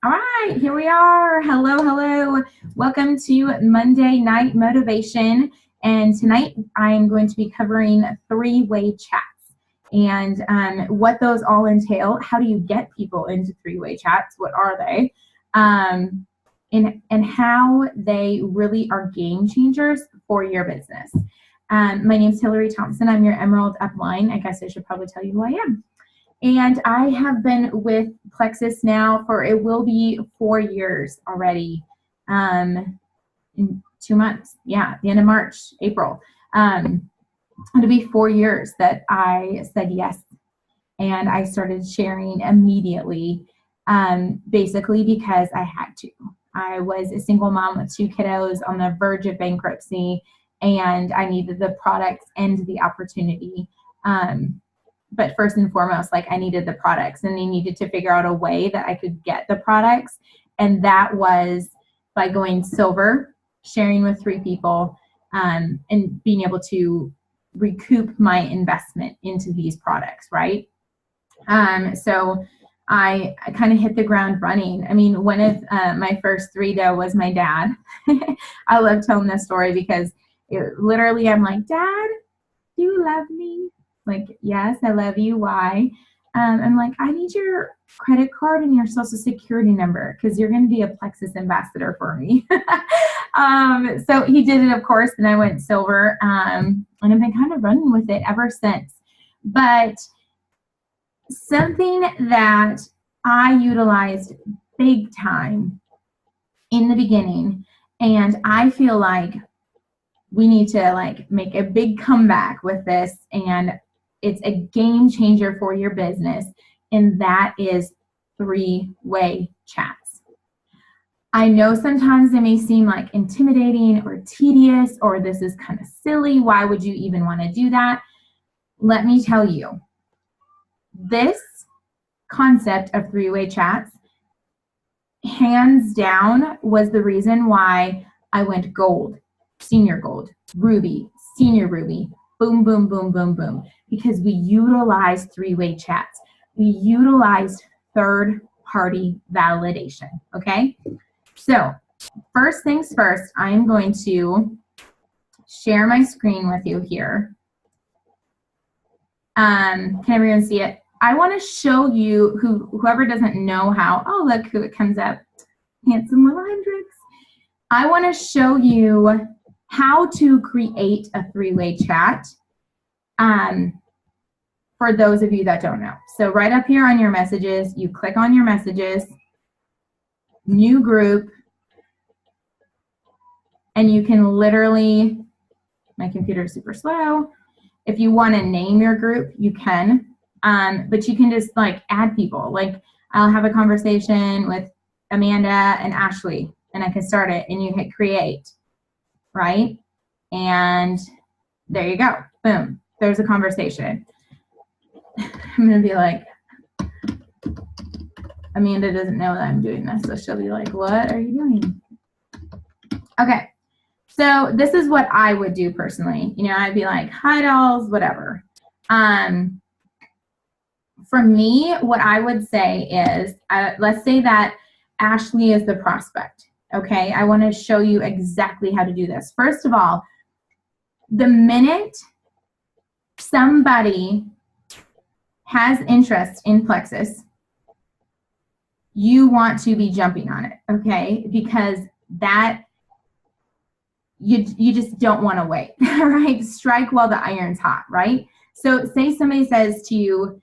All right, here we are. Hello, hello. Welcome to Monday Night Motivation. And tonight I'm going to be covering three-way chats and what those all entail. How do you get people into three-way chats? What are they? And how they really are game changers for your business. My name is Hillary Thompson. I'm your Emerald Upline. I guess I should probably tell you who I am. And I have been with Plexus now for, it will be 4 years already, in 2 months. Yeah, the end of March, April. It'll be 4 years that I said yes. And I started sharing immediately, basically because I had to. I was a single mom with 2 kiddos on the verge of bankruptcy, and I needed the products and the opportunity. But first and foremost, like, I needed the products, and I needed to figure out a way that I could get the products. And that was by going silver, sharing with 3 people, and being able to recoup my investment into these products, right? So I kind of hit the ground running. I mean, one of my first 3 though was my dad. I love telling this story because literally I'm like, Dad, do you love me? Like, yes, I love you. Why? I'm like, I need your credit card and your social security number because you're going to be a Plexus ambassador for me. So he did it, of course, and I went silver, and I've been kind of running with it ever since. But something that I utilized big time in the beginning, and I feel like we need to like make a big comeback with this, and it's a game changer for your business, and that is 3-way chats. I know sometimes they may seem like intimidating or tedious, or this is kind of silly. Why would you even want to do that? Let me tell you, this concept of 3-way chats, hands down, was the reason why I went gold, senior gold, ruby, senior ruby, boom, boom, boom, boom, boom, because we utilized 3-way chats. We utilized third-party validation, okay? So first things first, I'm going to share my screen with you here. Can everyone see it? I want to show you, whoever doesn't know how, oh, look who it comes up, handsome little Hendrix. I want to show you how to create a 3-way chat, for those of you that don't know. So right up here on your messages, you click on your messages, new group, and you can literally, my computer is super slow. If you want to name your group, you can, but you can just like add people. Like, I'll have a conversation with Amanda and Ashley, and I can start it, and you hit create, right? And there you go, boom, there's a conversation. I'm gonna be like, Amanda doesn't know that I'm doing this, so she'll be like, what are you doing? Okay, so this is what I would do personally. You know, I'd be like, hi dolls, whatever. For me, what I would say is, let's say that Ashley is the prospect, okay? I wanna show you exactly how to do this. First of all, the minute somebody has interest in Plexus, you want to be jumping on it, okay? Because that, you just don't want to wait, right? Strike while the iron's hot, right? So say somebody says to you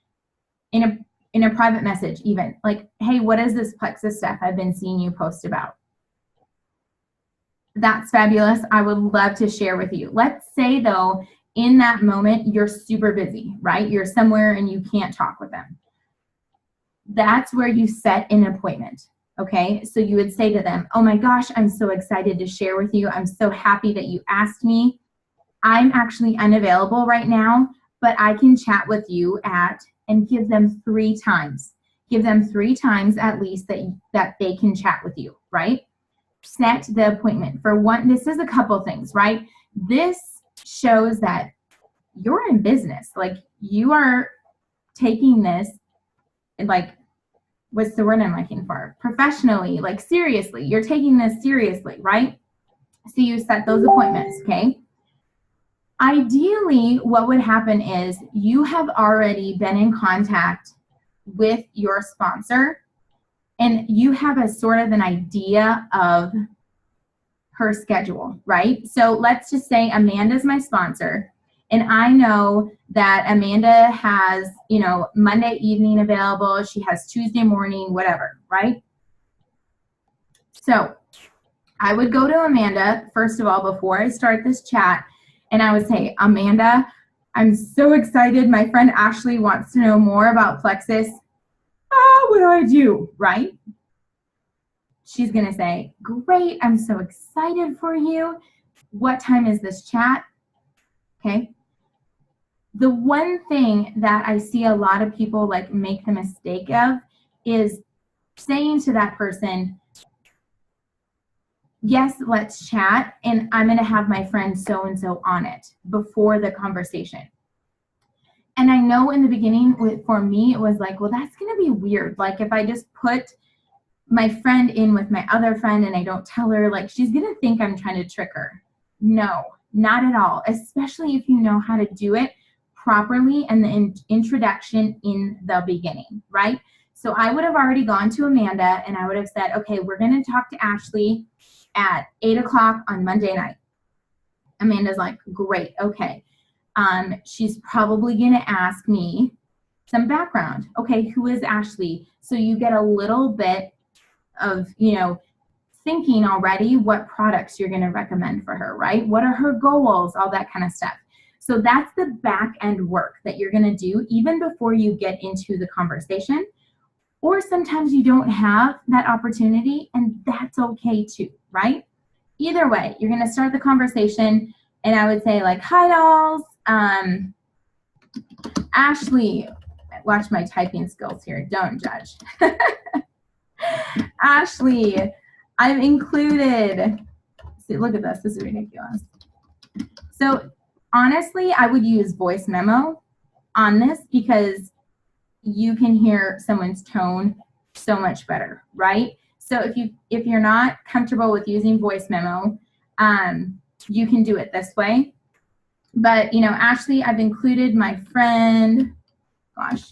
in a private message even, like, hey, what is this Plexus stuff I've been seeing you post about? That's fabulous. I would love to share with you. Let's say though, in that moment, you're super busy, right? You're somewhere and you can't talk with them. That's where you set an appointment, okay? So you would say to them, oh my gosh, I'm so excited to share with you. I'm so happy that you asked me. I'm actually unavailable right now, but I can chat with you and give them 3 times. Give them 3 times at least that they can chat with you, right? Set the appointment. For one, this is a couple things, right? This shows that you're in business. Like, you are taking this like what's the word I'm looking for? Professionally, like seriously, you're taking this seriously, right? So you set those appointments, okay? Ideally, what would happen is you have already been in contact with your sponsor and you have a sort of an idea of her schedule, right? So let's just say Amanda's my sponsor and I know that Amanda has, you know, Monday evening available, she has Tuesday morning, whatever, right? So I would go to Amanda, first of all, before I start this chat, and I would say, Amanda, I'm so excited. My friend Ashley wants to know more about Plexus. What do I do, right? She's going to say, great, I'm so excited for you. What time is this chat? Okay. The one thing that I see a lot of people like make the mistake of is saying to that person, yes, let's chat, and I'm going to have my friend so-and-so on it before the conversation. And I know in the beginning, for me, it was like, well, that's going to be weird. Like if I just put my friend in with my other friend and I don't tell her, like she's going to think I'm trying to trick her. No, not at all, especially if you know how to do it properly and the introduction in the beginning, right? So I would have already gone to Amanda and I would have said, okay, we're going to talk to Ashley at 8 o'clock on Monday night. Amanda's like, great, okay. She's probably going to ask me some background. Okay, who is Ashley? So you get a little bit of, you know, thinking already what products you're going to recommend for her, right? What are her goals? All that kind of stuff. So that's the back end work that you're going to do even before you get into the conversation. Or sometimes you don't have that opportunity, and that's okay too, right? Either way, you're going to start the conversation, and I would say like, hi dolls, Ashley, watch my typing skills here, don't judge. Ashley, I've included, see, look at this is ridiculous. So honestly, I would use voice memo on this because you can hear someone's tone so much better, right? So if you're not comfortable with using voice memo, you can do it this way. But, you know, Ashley, I've included my friend. Gosh,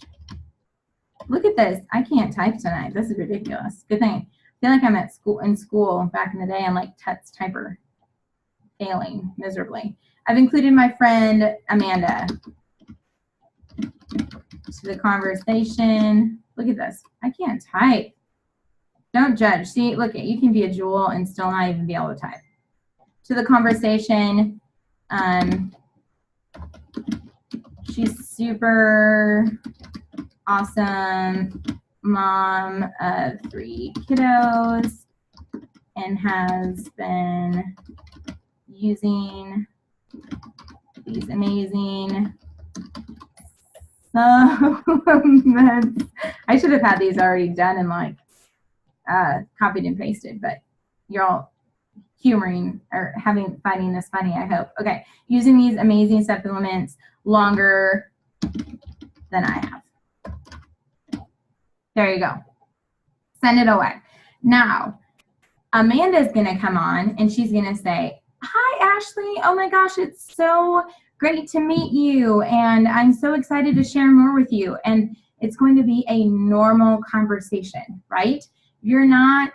look at this. I can't type tonight. This is ridiculous. Good thing. I feel like I'm at school, in school back in the day. I'm like Tut's typer, failing miserably. I've included my friend Amanda to the conversation. Look at this. I can't type. Don't judge. See, look, you can be a jewel and still not even be able to type. To the conversation. She's super awesome mom of 3 kiddos and has been using these amazing supplements. I should have had these already done and like copied and pasted, but you're all humoring or finding this funny, I hope. Okay, using these amazing supplements longer than I have. There you go. Send it away. Now, Amanda's going to come on and she's going to say, hi, Ashley. Oh my gosh, it's so great to meet you. And I'm so excited to share more with you. And it's going to be a normal conversation, right? You're not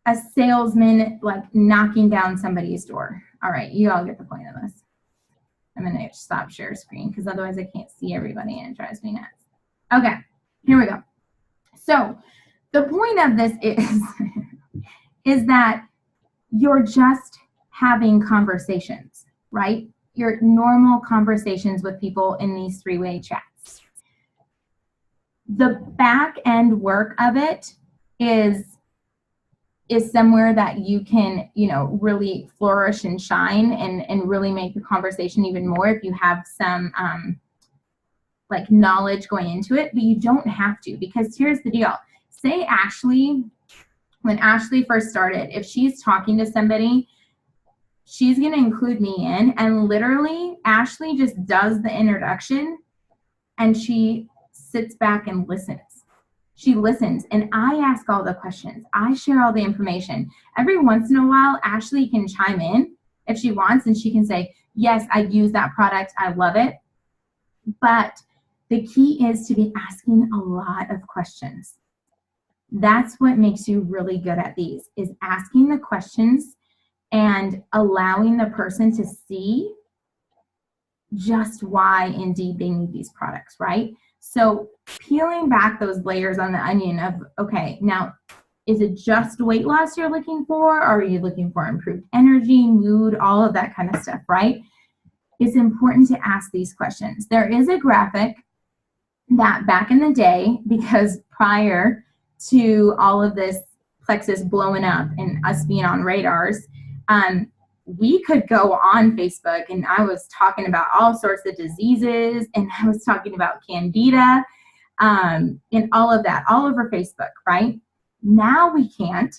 a salesman like knocking down somebody's door. All right, you all get the point of this. I'm going to stop share screen because otherwise I can't see everybody and it drives me nuts. Okay, here we go. So the point of this is that you're just having conversations, right? Your normal conversations with people in these 3-way chats. The back end work of it is somewhere that you can, you know, really flourish and shine and really make the conversation even more if you have some like knowledge going into it, but you don't have to, because here's the deal. Say Ashley, when Ashley first started, if she's talking to somebody, she's going to include me in, and literally Ashley just does the introduction and she sits back and listens. She listens, and I ask all the questions. I share all the information. Every once in a while, Ashley can chime in if she wants, and she can say, yes, I use that product. I love it. But the key is to be asking a lot of questions. That's what makes you really good at these, is asking the questions and allowing the person to see just why indeed they need these products, right? So peeling back those layers on the onion of, okay, now, is it just weight loss you're looking for? Or are you looking for improved energy, mood, all of that kind of stuff, right? It's important to ask these questions. There is a graphic that back in the day, because prior to all of this plexus blowing up and us being on radars, we could go on Facebook, and I was talking about all sorts of diseases, and I was talking about Candida, and all of that, all over Facebook, right? Now we can't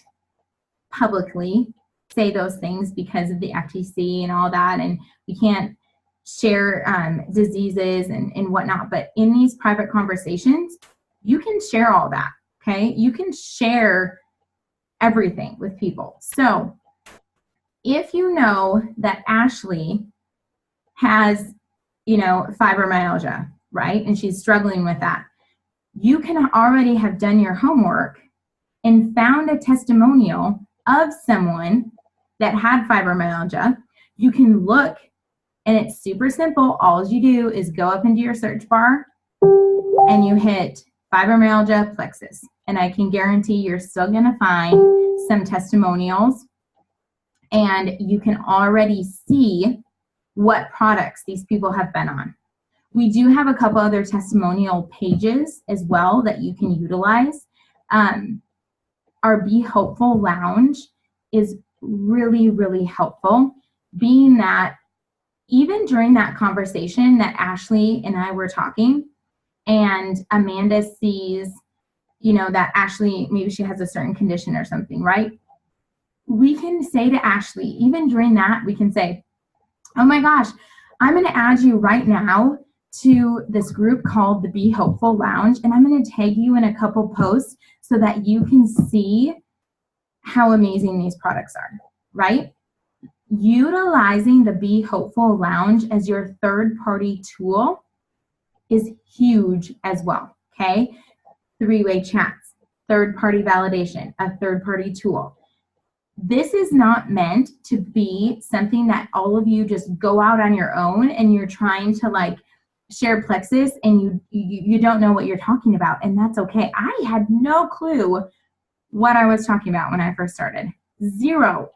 publicly say those things because of the FTC and all that, and we can't share diseases and whatnot. But in these private conversations, you can share all that, okay? You can share everything with people. So if you know that Ashley has, fibromyalgia, right? And she's struggling with that, you can already have done your homework and found a testimonial of someone that had fibromyalgia. You can look, and it's super simple. All you do is go up into your search bar and you hit fibromyalgia plexus. And I can guarantee you're still gonna find some testimonials, and you can already see what products these people have been on. We do have a couple other testimonial pages as well that you can utilize. Our Be Hopeful Lounge is really, really helpful, being that even during that conversation that Ashley and I were talking, and Amanda sees, that Ashley, maybe she has a certain condition or something, right? We can say to Ashley, even during that, we can say, oh my gosh, I'm going to add you right now to this group called the Be Hopeful Lounge, and I'm going to tag you in a couple posts so that you can see how amazing these products are, right? Utilizing the Be Hopeful Lounge as your third-party tool is huge as well, okay? Three-way chats, third-party validation, a third-party tool. This is not meant to be something that all of you just go out on your own and you're trying to share plexus and you don't know what you're talking about, and that's okay. I had no clue what I was talking about when I first started. Zero.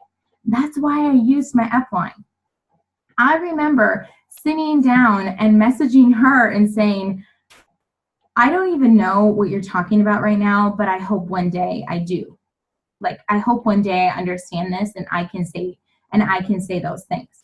That's why I used my upline. I remember sitting down and messaging her and saying, I don't even know what you're talking about right now, but I hope one day I do. I hope one day I understand this and I can say those things.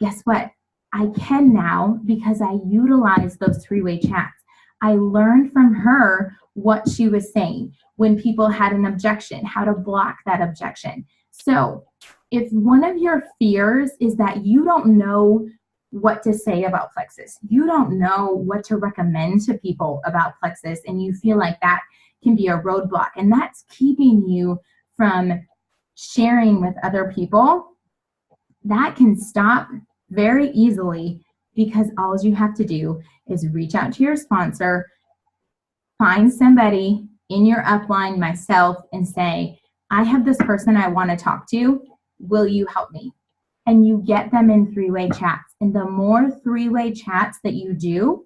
Guess what? I can now, because I utilize those three-way chats. I learned from her what she was saying when people had an objection, how to block that objection. So if one of your fears is that you don't know what to say about plexus, you don't know what to recommend to people about plexus, and you feel like that can be a roadblock, and that's keeping you from sharing with other people, that can stop very easily, because all you have to do is reach out to your sponsor, find somebody in your upline, myself, and say, I have this person I want to talk to. Will you help me? And you get them in three-way chats. And the more three-way chats that you do,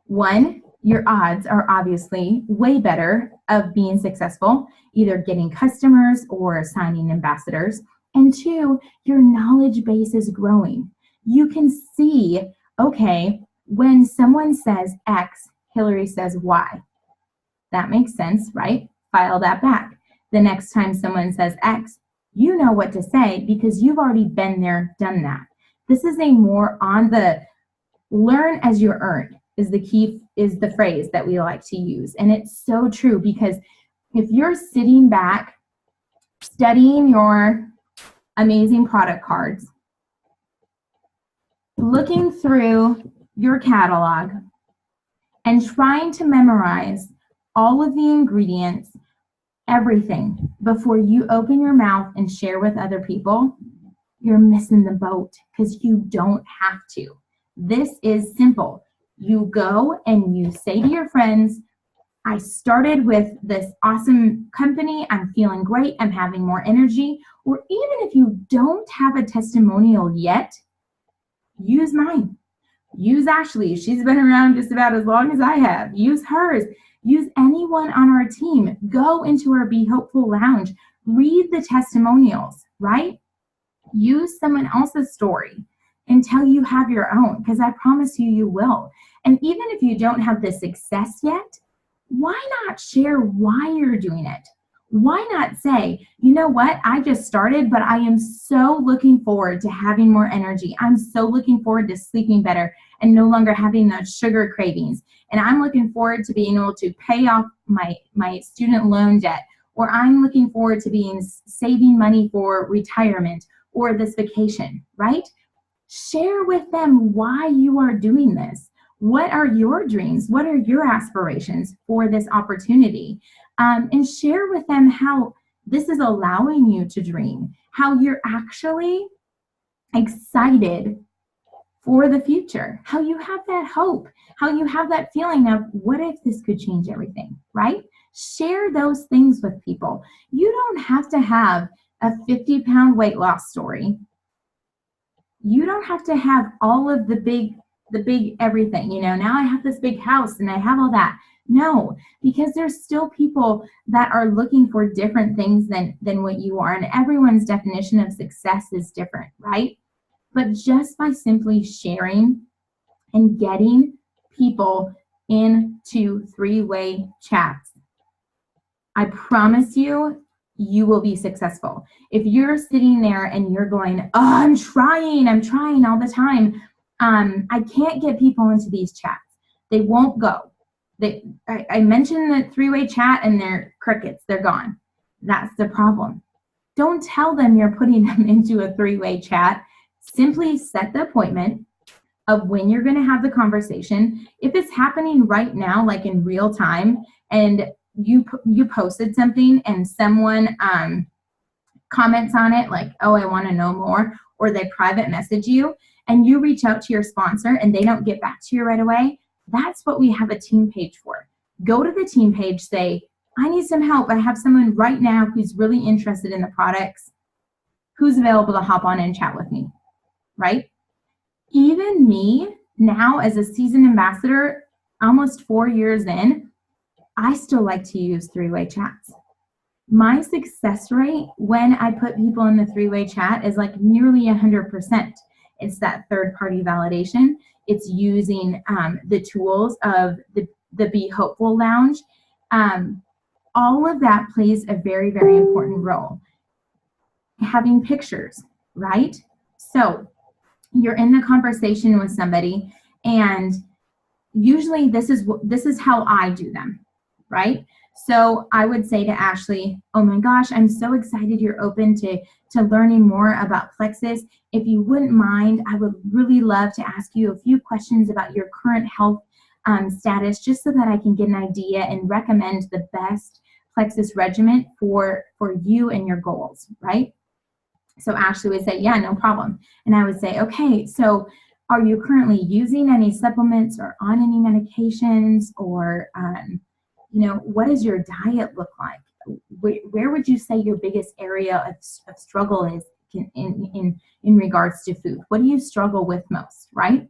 one, your odds are obviously way better of being successful, either getting customers or signing ambassadors. And two, your knowledge base is growing. You can see, okay, when someone says X, Hillary says Y. That makes sense, right? File that back. The next time someone says X, you know what to say because you've already been there, done that. This is a more on the learn as you earn is the key, is the phrase that we like to use. And it's so true, because if you're sitting back studying your amazing product cards, looking through your catalog, and trying to memorize all of the ingredients, everything, before you open your mouth and share with other people, you're missing the boat because you don't have to. This is simple. You go and you say to your friends, I started with this awesome company. I'm feeling great. I'm having more energy. Or even if you don't have a testimonial yet, use mine. Use Ashley. She's been around just about as long as I have. Use hers. Use anyone on our team. Go into our Be Hopeful Lounge. Read the testimonials, right? Use someone else's story until you have your own, because I promise you, you will. And even if you don't have the success yet, why not share why you're doing it? Why not say, you know what, I just started, but I am so looking forward to having more energy. I'm so looking forward to sleeping better and no longer having those sugar cravings. And I'm looking forward to being able to pay off my student loan debt, or I'm looking forward to saving money for retirement or this vacation, right? Share with them why you are doing this. What are your dreams? What are your aspirations for this opportunity? And share with them how this is allowing you to dream, how you're actually excited for the future, how you have that hope, how you have that feeling of what if this could change everything, right? Share those things with people. You don't have to have a 50-pound weight loss story. You don't have to have all of the big everything, now I have this big house and I have all that. No, because there's still people that are looking for different things than what you are, and everyone's definition of success is different, right? But just by simply sharing and getting people into three-way chats, I promise you, you will be successful. If you're sitting there and you're going, oh, I'm trying all the time. I can't get people into these chats. They won't go. I mentioned the three-way chat and they're crickets. They're gone. That's the problem. Don't tell them you're putting them into a three-way chat. Simply set the appointment of when you're going to have the conversation. If it's happening right now, like in real time, and you posted something and someone comments on it like, oh, I want to know more, or they private message you and you reach out to your sponsor and they don't get back to you right away, that's what we have a team page for. Go to the team page, say, I need some help. I have someone right now who's really interested in the products. Who's available to hop on and chat with me, right? Even me now as a seasoned ambassador, almost 4 years in, I still like to use three-way chats. My success rate when I put people in the three-way chat is like nearly 100%. It's that third-party validation. It's using the tools of the Be Hopeful Lounge. All of that plays a very, very important role. Having pictures, right? So you're in the conversation with somebody, and usually this is how I do them, right? So I would say to Ashley, oh my gosh, I'm so excited you're open to learning more about Plexus. If you wouldn't mind, I would really love to ask you a few questions about your current health status, just so that I can get an idea and recommend the best Plexus regimen for you and your goals, right? So Ashley would say, yeah, no problem. And I would say, okay, so are you currently using any supplements or on any medications, or what does your diet look like? Where would you say your biggest area of struggle is in regards to food? What do you struggle with most, right?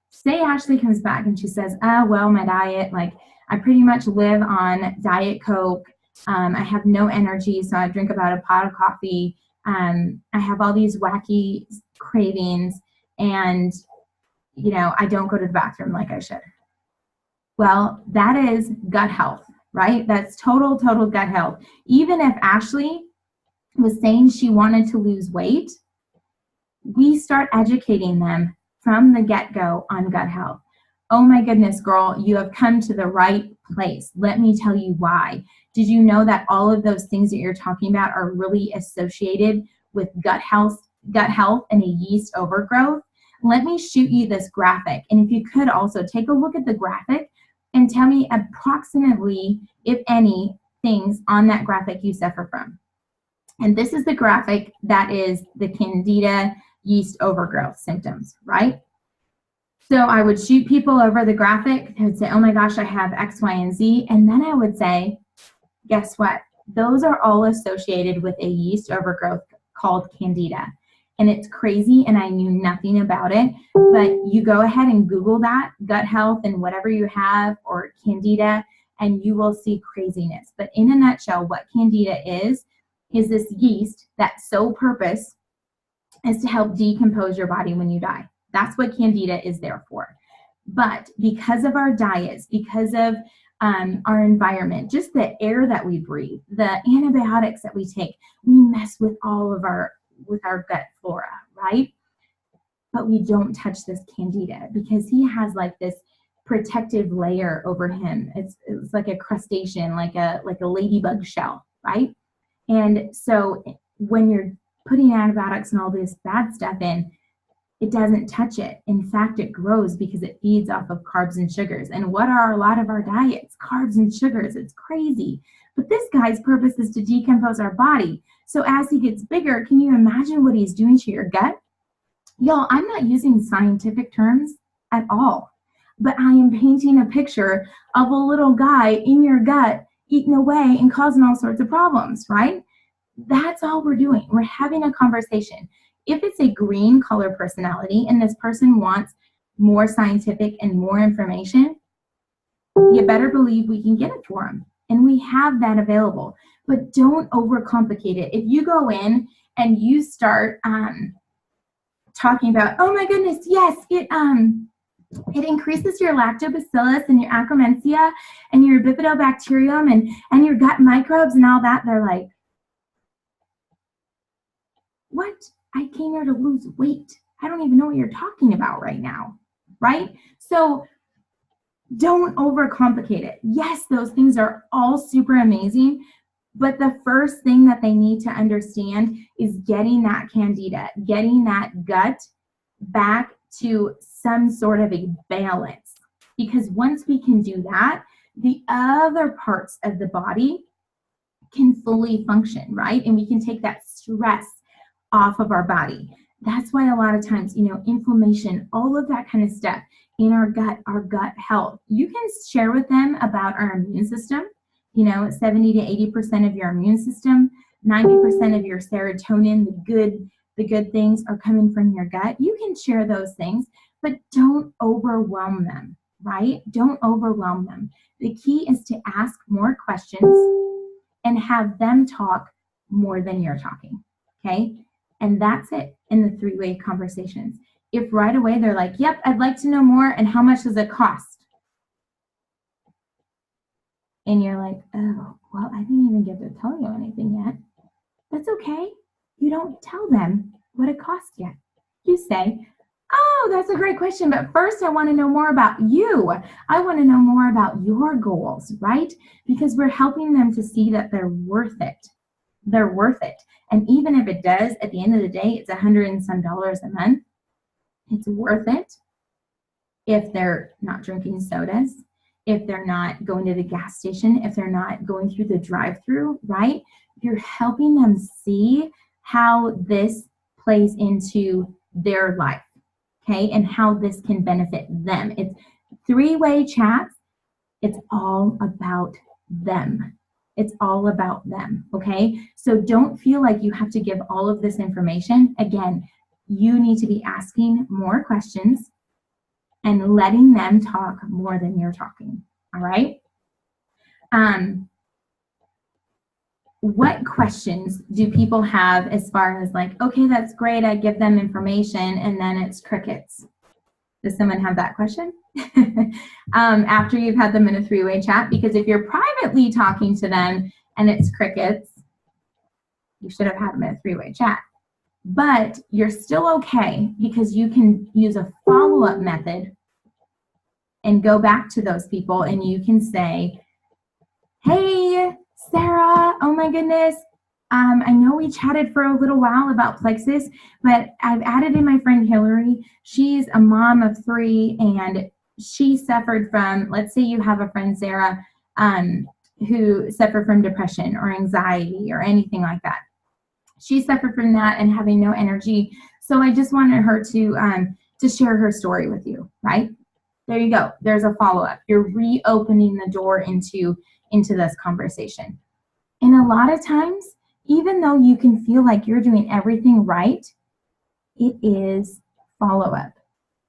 Say Ashley comes back and she says, well, my diet, like I pretty much live on Diet Coke. I have no energy, so I drink about a pot of coffee. I have all these wacky cravings, and I don't go to the bathroom like I should. Well, that is gut health, right? That's total gut health. Even if Ashley was saying she wanted to lose weight, we start educating them from the get-go on gut health. Oh my goodness, girl, you have come to the right place. Let me tell you why. Did you know that all of those things that you're talking about are really associated with gut health and a yeast overgrowth? Let me shoot you this graphic. And if you could also take a look at the graphic, and tell me approximately, if any, things on that graphic you suffer from. And this is the graphic that is the Candida yeast overgrowth symptoms, right? So I would shoot people over the graphic. They would say, oh my gosh, I have X, Y, and Z. And then I would say, guess what? Those are all associated with a yeast overgrowth called Candida. And it's crazy, and I knew nothing about it. But you go ahead and Google that, gut health and whatever you have, or Candida, and you will see craziness. But in a nutshell, what Candida is this yeast that's sole purpose is to help decompose your body when you die. That's what Candida is there for. But because of our diets, because of our environment, just the air that we breathe, the antibiotics that we take, we mess with all of our gut flora, right? But we don't touch this Candida because he has like this protective layer over him. It's like a crustacean, like a ladybug shell, right? And so when you're putting antibiotics and all this bad stuff in, it doesn't touch it. In fact, it grows because it feeds off of carbs and sugars. And what are a lot of our diets? Carbs and sugars. It's crazy. But this guy's purpose is to decompose our body. So as he gets bigger, can you imagine what he's doing to your gut? Y'all, I'm not using scientific terms at all, but I am painting a picture of a little guy in your gut eating away and causing all sorts of problems, right? That's all we're doing. We're having a conversation. If it's a green color personality and this person wants more scientific and more information, you better believe we can get it for them. And we have that available. But don't overcomplicate it. If you go in and you start talking about, oh my goodness, yes, it increases your lactobacillus and your Akkermansia and your bifidobacterium and your gut microbes and all that, they're like, what? I came here to lose weight. I don't even know what you're talking about right now, right? So don't overcomplicate it. Yes, those things are all super amazing, but the first thing that they need to understand is getting that Candida, getting that gut back to some sort of a balance. Because once we can do that, the other parts of the body can fully function, right? And we can take that stress off of our body. That's why a lot of times, inflammation, all of that kind of stuff in our gut health, you can share with them about our immune system. 70 to 80% of your immune system, 90% of your serotonin, the good things are coming from your gut. You can share those things, but don't overwhelm them, right? Don't overwhelm them. The key is to ask more questions and have them talk more than you're talking, okay? And that's it in the three-way conversations. If right away they're like, yep, I'd like to know more, and how much does it cost? And you're like, oh, well, I didn't even get to tell you anything yet. That's okay. You don't tell them what it costs yet. You say, oh, that's a great question, but first I want to know more about you. I want to know more about your goals, right? Because we're helping them to see that they're worth it. They're worth it. And even if it does, at the end of the day, it's $100 and some a month. It's worth it if they're not drinking sodas, if they're not going to the gas station, if they're not going through the drive-through, right? You're helping them see how this plays into their life, okay? And how this can benefit them. It's three-way chats. It's all about them. It's all about them, okay? So don't feel like you have to give all of this information. Again, you need to be asking more questions and letting them talk more than you're talking, all right? What questions do people have as far as like, okay, that's great, I give them information, and then it's crickets? Does someone have that question? After you've had them in a three-way chat? Because if you're privately talking to them and it's crickets, you should have had them in a three-way chat. But you're still okay because you can use a follow-up method and go back to those people and you can say, hey, Sarah, oh my goodness, I know we chatted for a little while about plexus, but I've added in my friend Hillary. She's a mom of 3 and she suffered from, let's say you have a friend, Sarah, who suffered from depression or anxiety or anything like that. She suffered from that and having no energy. So I just wanted her to share her story with you, right? There you go. There's a follow-up. You're reopening the door into this conversation. And a lot of times, even though you can feel like you're doing everything right, it is follow-up.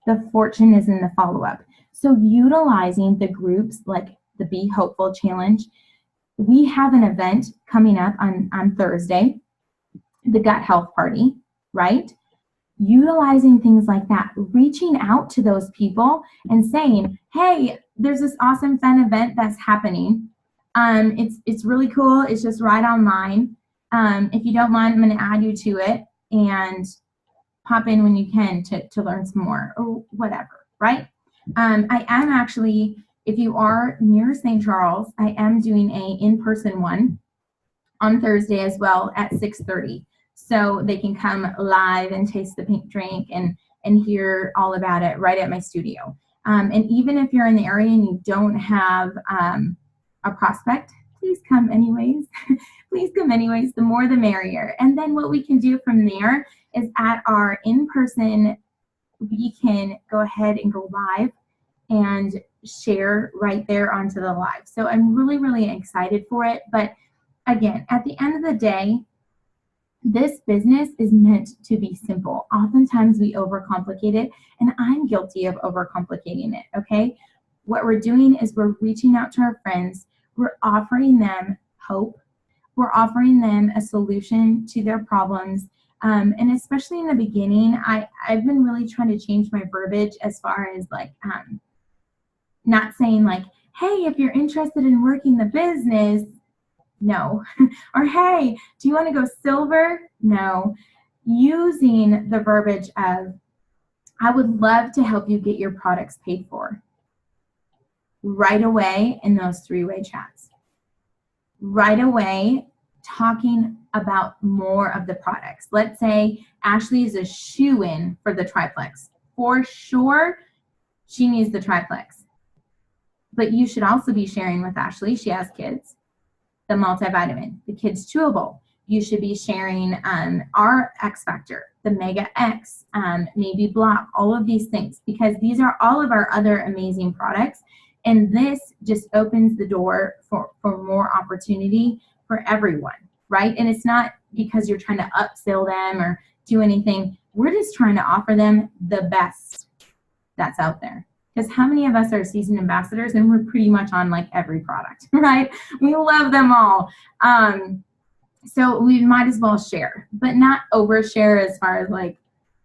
The fortune is in the follow-up. So utilizing the groups like the Be Hopeful Challenge, we have an event coming up on Thursday, the Gut Health Party, right? Utilizing things like that, reaching out to those people and saying, hey, there's this awesome fun event that's happening. It's really cool. It's just right online. If you don't mind, I'm going to add you to it and pop in when you can to learn some more or whatever, right? I am actually, if you are near St. Charles, I am doing a in-person one on Thursday as well at 6:30. So they can come live and taste the pink drink and hear all about it right at my studio. And even if you're in the area and you don't have a prospect, please come anyways. Please come anyways. The more the merrier. And then what we can do from there is at our in-person, we can go ahead and go live and share right there onto the live. So I'm really, really excited for it. But again, at the end of the day, this business is meant to be simple. Oftentimes we overcomplicate it, and I'm guilty of overcomplicating it, okay? What we're doing is we're reaching out to our friends. We're offering them hope. We're offering them a solution to their problems. And especially in the beginning, I've been really trying to change my verbiage as far as like not saying like, hey, if you're interested in working the business, no. Or, hey, do you want to go silver? No. Using the verbiage of, I would love to help you get your products paid for. Right away in those three-way chats. Right away talking about more of the products. Let's say Ashley is a shoo-in for the triplex. For sure, she needs the triplex. But you should also be sharing with Ashley, she has kids, the multivitamin, the kids chewable. You should be sharing our X Factor, the Mega X, maybe Block, all of these things, because these are all of our other amazing products. And this just opens the door for more opportunity for everyone, right? And it's not because you're trying to upsell them or do anything. We're just trying to offer them the best that's out there. Because how many of us are seasoned ambassadors and we're pretty much on like every product, right? We love them all. So we might as well share, but not overshare as far as like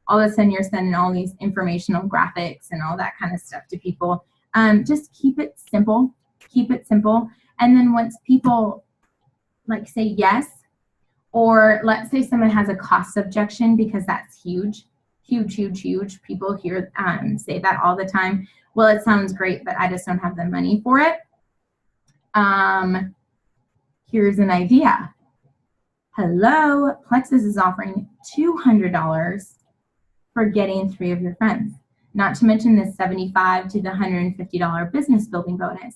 all of a sudden you're sending all these informational graphics and all that kind of stuff to people. Just keep it simple, keep it simple. And then once people like say yes, or let's say someone has a cost objection, because that's huge, huge, huge, huge. People hear say that all the time. Well, it sounds great, but I just don't have the money for it. Here's an idea. Hello, Plexus is offering $200 for getting 3 of your friends. Not to mention the $75 to the $150 business building bonus.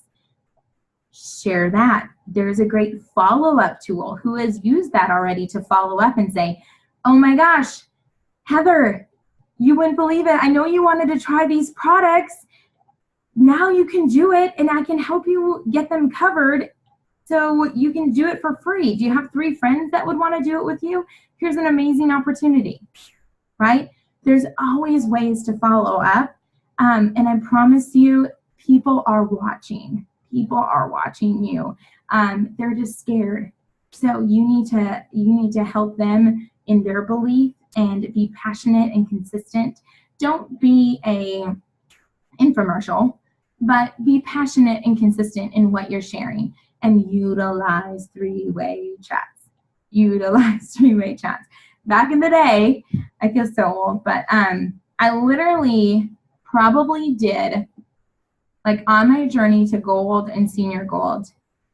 Share that. There's a great follow-up tool. Who has used that already to follow up and say, oh my gosh, Heather, you wouldn't believe it. I know you wanted to try these products. Now you can do it, and I can help you get them covered so you can do it for free. Do you have 3 friends that would want to do it with you? Here's an amazing opportunity, right? There's always ways to follow up, and I promise you, people are watching. People are watching you. They're just scared. So you need to help them in their belief and be passionate and consistent. Don't be a infomercial, but be passionate and consistent in what you're sharing, and utilize 3-way chats. Utilize 3-way chats. Back in the day, I feel so old, but I literally probably did, like on my journey to gold and senior gold,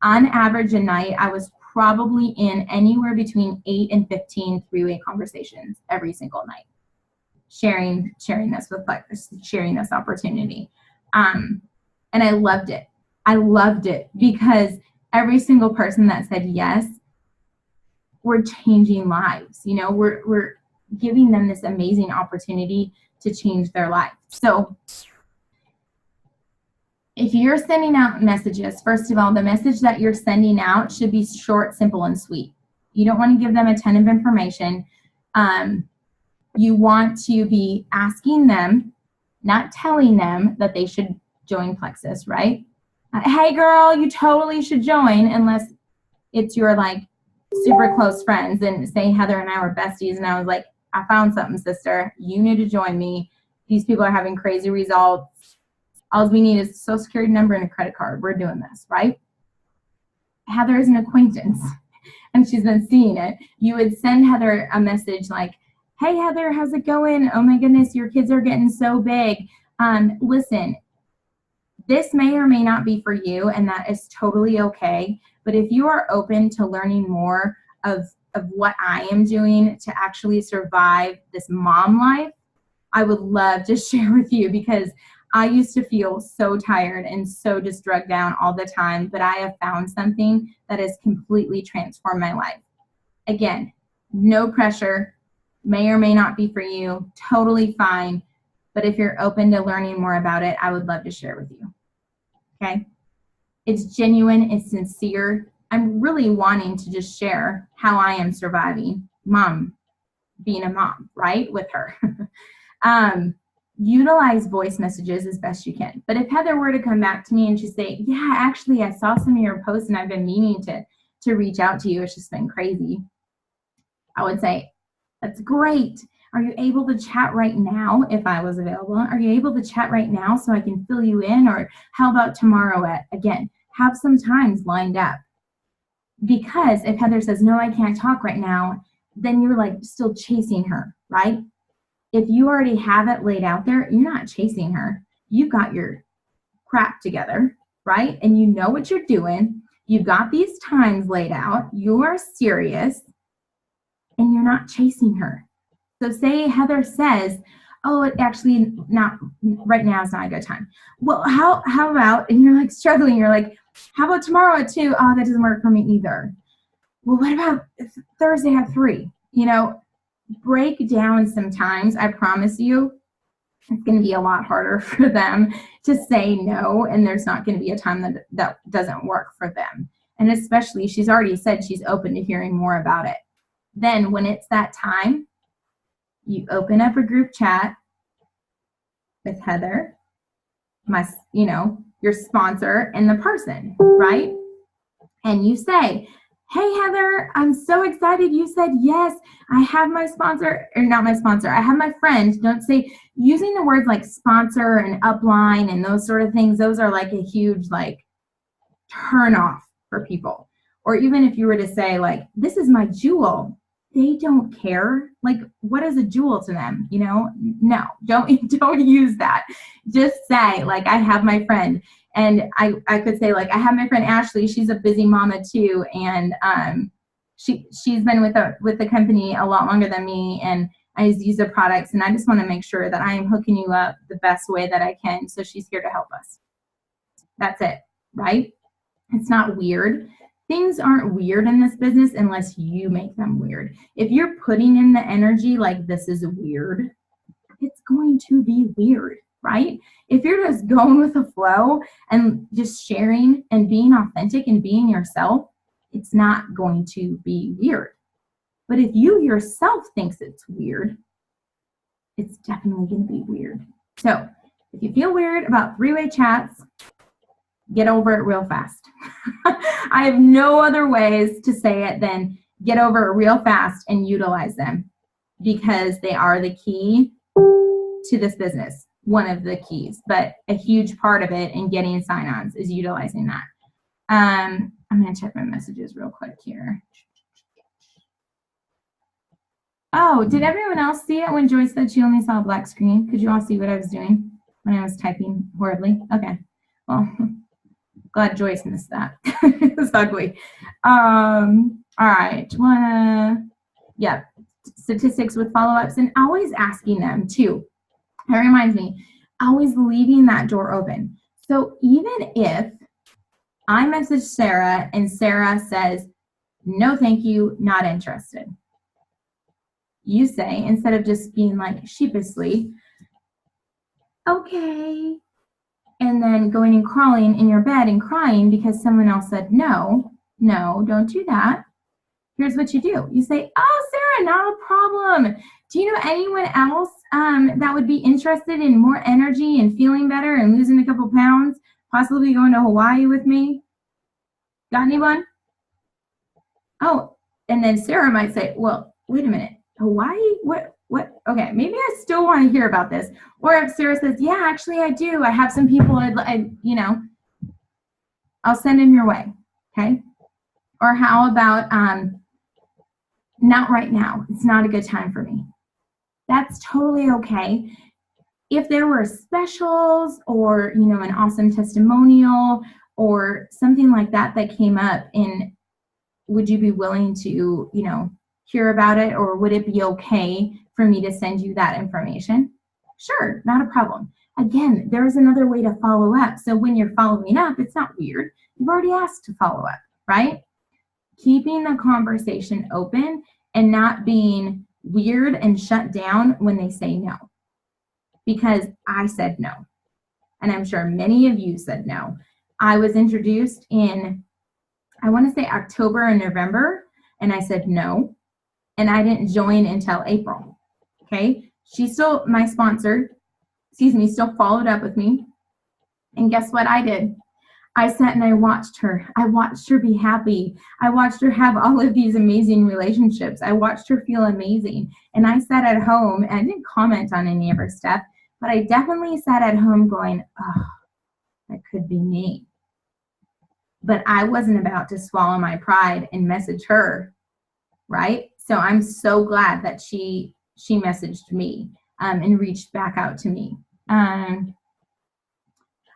on average a night, I was probably in anywhere between 8 and 15 3-way conversations every single night, sharing this with like sharing this opportunity. And I loved it. I loved it because every single person that said yes, we're changing lives. You know, we're giving them this amazing opportunity to change their life. So if you're sending out messages, first of all, the message that you're sending out should be short, simple, and sweet. You don't want to give them a ton of information. You want to be asking them, not telling them that they should join Plexus, right? Hey girl, you totally should join, unless it's your like super close friends. And say Heather and I were besties and I was like, I found something, sister. You need to join me. These people are having crazy results. All we need is a social security number and a credit card. We're doing this, right? Heather is an acquaintance and she's been seeing it. You would send Heather a message like, hey Heather, how's it going? Oh my goodness, your kids are getting so big. Listen, this may or may not be for you, and that is totally okay. But if you are open to learning more of what I am doing to actually survive this mom life, I would love to share with you, because I used to feel so tired and so just drugged down all the time, but I have found something that has completely transformed my life. Again, no pressure, may or may not be for you, totally fine. But if you're open to learning more about it, I would love to share with you. Okay? It's genuine, it's sincere. I'm really wanting to just share how I am surviving being a mom, right, with her. Utilize voice messages as best you can. But if Heather were to come back to me and she'd say, yeah, actually, I saw some of your posts and I've been meaning to reach out to you. It's just been crazy. I would say, that's great. Are you able to chat right now if I was available? Are you able to chat right now so I can fill you in? Or how about tomorrow again, have some times lined up. Because if Heather says, no, I can't talk right now, then you're like still chasing her, right? If you already have it laid out there, you're not chasing her. You've got your crap together, right? And you know what you're doing. You've got these times laid out. You are serious and you're not chasing her. So say Heather says, oh, it actually not right now is not a good time. Well, how about, and you're like struggling, you're like, how about tomorrow at 2? Oh, that doesn't work for me either. Well, what about Thursday at 3? You know, break down sometimes. I promise you, it's going to be a lot harder for them to say no, and there's not going to be a time that doesn't work for them. And especially, she's already said she's open to hearing more about it. Then when it's that time, you open up a group chat with Heather, your sponsor, and the person, right? And you say, hey, Heather, I'm so excited you said yes. I have my sponsor, or not my sponsor, I have my friend. Don't say, using the words like sponsor and upline and those sort of things, those are like a huge like turn off for people. Or even if you were to say like, this is my jewel, they don't care. Like, what is a jewel to them? You know, no, don't use that. Just say like, I have my friend. And I could say like, I have my friend Ashley. She's a busy mama too, and she's been with the company a lot longer than me, and I use their products, and I just want to make sure that I am hooking you up the best way that I can. So she's here to help us. That's it, right? It's not weird. Things aren't weird in this business unless you make them weird. If you're putting in the energy like this is weird, it's going to be weird, right? If you're just going with the flow and just sharing and being authentic and being yourself, it's not going to be weird. But if you yourself thinks it's weird, it's definitely going to be weird. So if you feel weird about three-way chats, get over it real fast. I have no other ways to say it than get over it real fast and utilize them, because they are the key to this business. One of the keys, but a huge part of it in getting sign-ons is utilizing that. I'm going to check my messages real quick here. Oh, did everyone else see it when Joyce said she only saw a black screen? Could you all see what I was doing when I was typing horribly? Okay. Well, glad Joyce missed that. It was ugly. All right. Yeah. Statistics with follow-ups, and always asking them too. That reminds me, always leaving that door open. So even if I message Sarah and Sarah says, no, thank you, not interested, you say, instead of just being like sheepishly, okay, and then going and crawling in your bed and crying because someone else said no, don't do that. Here's what you do. You say, oh, Sarah, not a problem. Do you know anyone else that would be interested in more energy and feeling better and losing a couple pounds, possibly going to Hawaii with me? Got anyone? Oh, and then Sarah might say, well, wait a minute, Hawaii? What? Okay, maybe I still want to hear about this. Or if Sarah says, yeah, actually I do. I have some people, I'll send them your way, okay? Or how about, not right now. It's not a good time for me. That's totally okay. If there were specials or, an awesome testimonial or something like that that came up, and would you be willing to, hear about it, or would it be okay for me to send you that information? Sure, not a problem. Again, there's another way to follow up. So when you're following up, it's not weird. You've already asked to follow up, right? Keeping the conversation open and not being weird and shut down when they say no. Because I said no. And I'm sure many of you said no. I was introduced in, I want to say October and November, and I said no. And I didn't join until April. Okay? She's still my sponsor, still followed up with me. And guess what I did? I sat and I watched her. I watched her be happy. I watched her have all of these amazing relationships. I watched her feel amazing. And I sat at home, and I didn't comment on any of her stuff, but I definitely sat at home going, oh, that could be me. But I wasn't about to swallow my pride and message her, right? So I'm so glad that she messaged me and reached back out to me.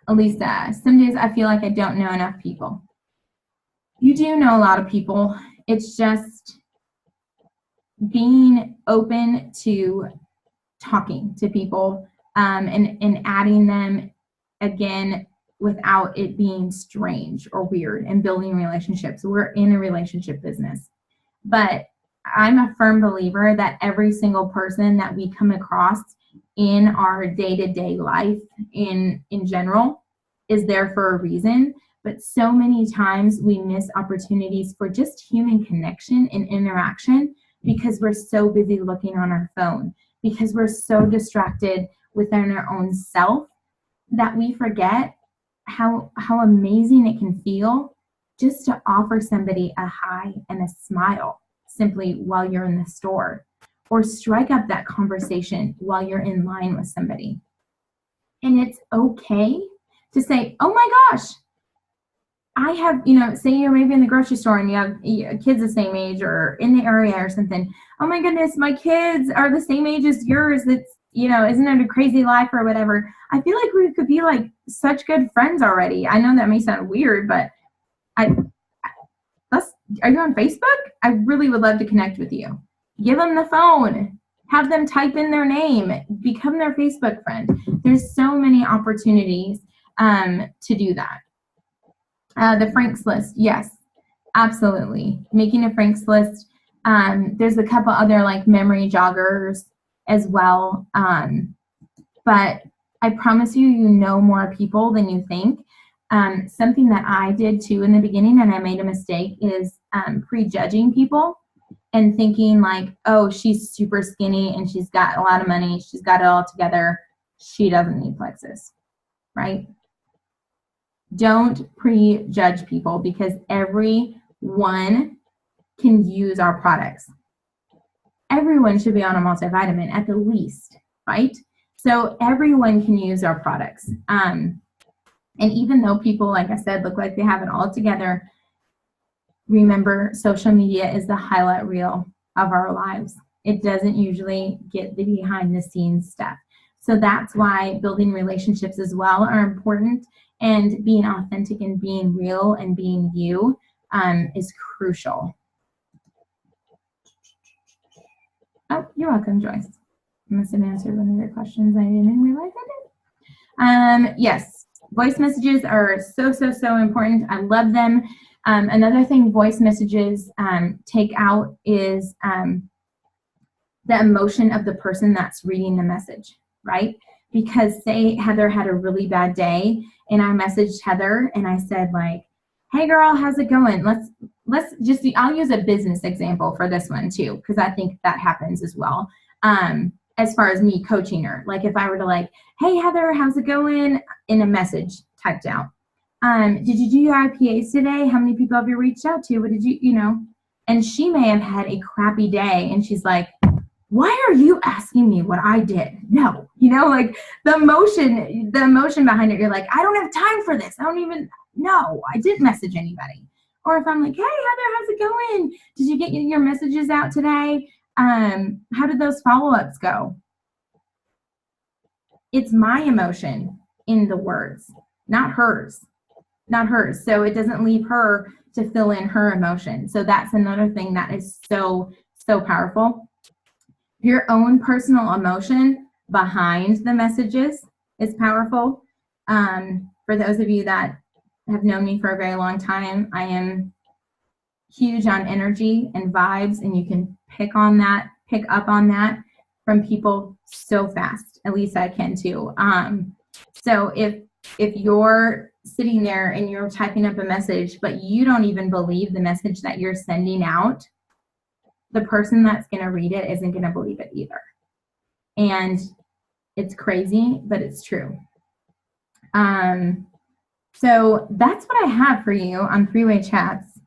Elisa, some days I feel like I don't know enough people. You do know a lot of people. It's just being open to talking to people and adding them again without it being strange or weird, and building relationships. We're in a relationship business. But I'm a firm believer that every single person that we come across in our day-to-day life in general is there for a reason. But so many times we miss opportunities for just human connection and interaction because we're so busy looking on our phone, because we're so distracted within our own self that we forget how amazing it can feel just to offer somebody a hi and a smile simply while you're in the store, or strike up that conversation while you're in line with somebody. And it's okay to say, oh my gosh, I have, say you're maybe in the grocery store and you have kids the same age or in the area or something. Oh my goodness, my kids are the same age as yours. It's, isn't it a crazy life or whatever? I feel like we could be like such good friends already. I know that may sound weird, but are you on Facebook? I really would love to connect with you. Give them the phone. Have them type in their name. Become their Facebook friend. There's so many opportunities to do that. The Franks list, yes, absolutely. Making a Franks list. There's a couple other like memory joggers as well. But I promise you, you know more people than you think. Something that I did too in the beginning, and I made a mistake, is prejudging people and thinking like, oh, she's super skinny and she's got a lot of money. She's got it all together. She doesn't need Plexus, right? Don't prejudge people, because everyone can use our products. Everyone should be on a multivitamin at the least, right? So everyone can use our products. And even though people, like I said, look like they have it all together, remember, social media is the highlight reel of our lives. It doesn't usually get the behind the scenes stuff. So that's why building relationships as well are important, and being authentic and being real and being you is crucial. Oh, you're welcome, Joyce. I must have answered one of your questions. I didn't realize I did. Yes, voice messages are so, so, so important. I love them. Another thing voice messages take out is the emotion of the person that's reading the message, right? Because say Heather had a really bad day and I messaged Heather and I said like, hey girl, how's it going? Let's just, I'll use a business example for this one too, because I think that happens as well. As far as me coaching her, like if I were to like, hey Heather, how's it going? In a message typed out. Did you do your IPAs today? How many people have you reached out to? What did you? And she may have had a crappy day and she's like, why are you asking me what I did? No, like the emotion behind it, you're like, I don't have time for this. I didn't message anybody. Or if I'm like, hey Heather, how's it going? Did you get your messages out today? How did those follow-ups go? It's my emotion in the words, not hers. So it doesn't leave her to fill in her emotion. So that's another thing that is so, so powerful. Your own personal emotion behind the messages is powerful. For those of you that have known me for a very long time, I am huge on energy and vibes, and you can pick up on that from people so fast. At least I can too. So if you're sitting there and you're typing up a message, but you don't even believe the message that you're sending out, the person that's going to read it isn't going to believe it either. And it's crazy, but it's true. So that's what I have for you on three-way chats.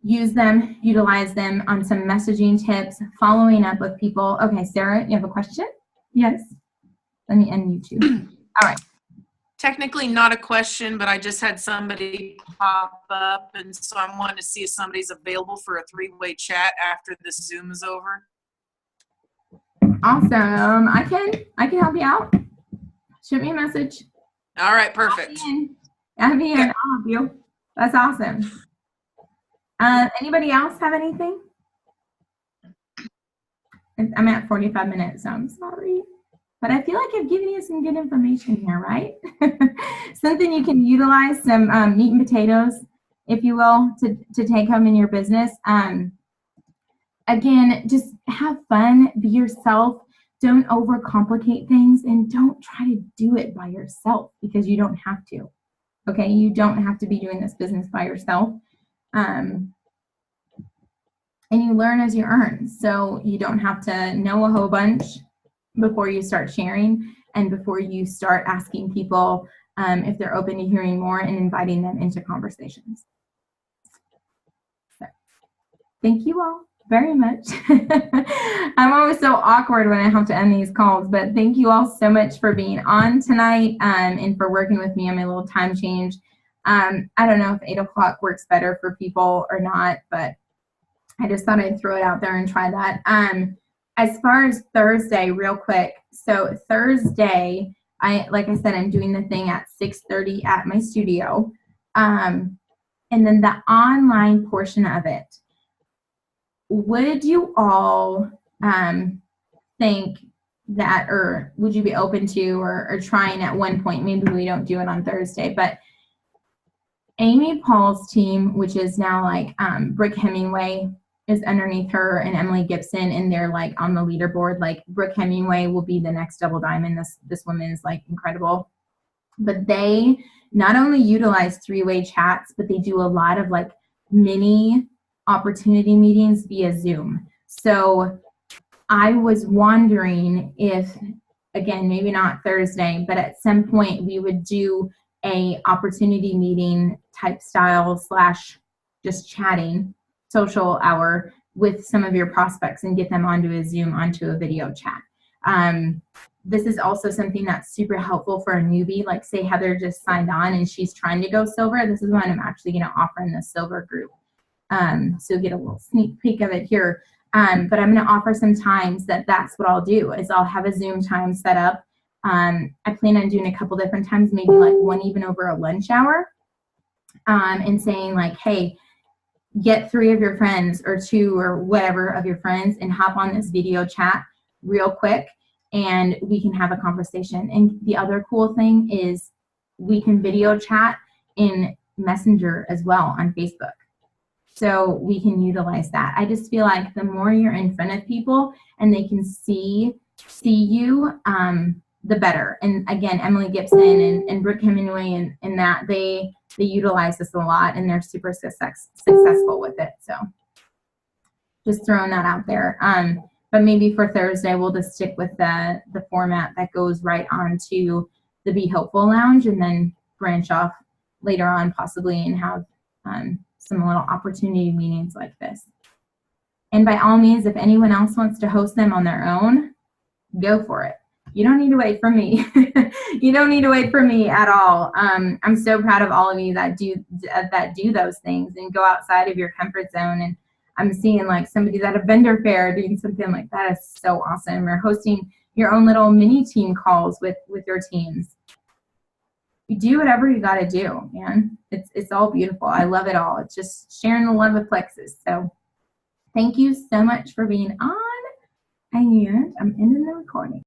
Use them, utilize them on some messaging tips, following up with people. Okay, Sarah, you have a question? Yes. Let me unmute you. All right. Technically not a question, but I just had somebody pop up, and so I wanted to see if somebody's available for a three-way chat after this Zoom is over. Awesome. I can help you out. Shoot me a message. All right, perfect. Add me in. I'll help you. That's awesome. Anybody else have anything? I'm at 45 minutes, so I'm sorry. But I feel like I've given you some good information here, right? Something you can utilize, some meat and potatoes, if you will, to take home in your business. Again, just have fun, be yourself. Don't overcomplicate things, and don't try to do it by yourself because you don't have to. Okay, you don't have to be doing this business by yourself. And you learn as you earn. So you don't have to know a whole bunch before you start sharing and before you start asking people if they're open to hearing more and inviting them into conversations. So, thank you all very much. I'm always so awkward when I have to end these calls, but thank you all so much for being on tonight and for working with me on my little time change. I don't know if 8 o'clock works better for people or not, but I just thought I'd throw it out there and try that. As far as Thursday, real quick. So Thursday, like I said, I'm doing the thing at 6:30 at my studio. And then the online portion of it. Would you all think that, or would you be open to, or trying at one point, maybe we don't do it on Thursday, but Amy Paul's team, which is now like Brooke Hemingway, is underneath her, and Emily Gibson, and they're like on the leaderboard. Like Brooke Hemingway will be the next double diamond. This woman is like incredible. But they not only utilize three-way chats, but they do a lot of like mini opportunity meetings via Zoom. So I was wondering if, again, maybe not Thursday, but at some point we would do a opportunity meeting type style / just chatting social hour with some of your prospects and get them onto a Zoom, onto a video chat. This is also something that's super helpful for a newbie. Like say Heather just signed on and she's trying to go silver. This is what I'm actually going to offer in the silver group. So get a little sneak peek of it here. But I'm going to offer some times that's what I'll do is I'll have a Zoom time set up. I plan on doing a couple different times, maybe like one even over a lunch hour, and saying like, hey, get 3 of your friends or 2 or whatever of your friends and hop on this video chat real quick. and we can have a conversation. And the other cool thing is we can video chat in Messenger as well on Facebook. So we can utilize that. I just feel like the more you're in front of people and they can see you, the better. And again, Emily Gibson and Brooke Hemingway and that they utilize this a lot, and they're super successful with it. So just throwing that out there. But maybe for Thursday, we'll just stick with the format that goes right on to the Be Hopeful Lounge, and then branch off later on possibly and have some little opportunity meetings like this. And by all means, if anyone else wants to host them on their own, go for it. You don't need to wait for me. You don't need to wait for me at all. I'm so proud of all of you that do those things and go outside of your comfort zone. And I'm seeing like somebody's at a vendor fair doing something like that. Is so awesome. Or hosting your own little mini team calls with your teams. You do whatever you got to do, man. It's all beautiful. I love it all. It's just sharing the love of Plexus. So thank you so much for being on. And I'm ending the recording.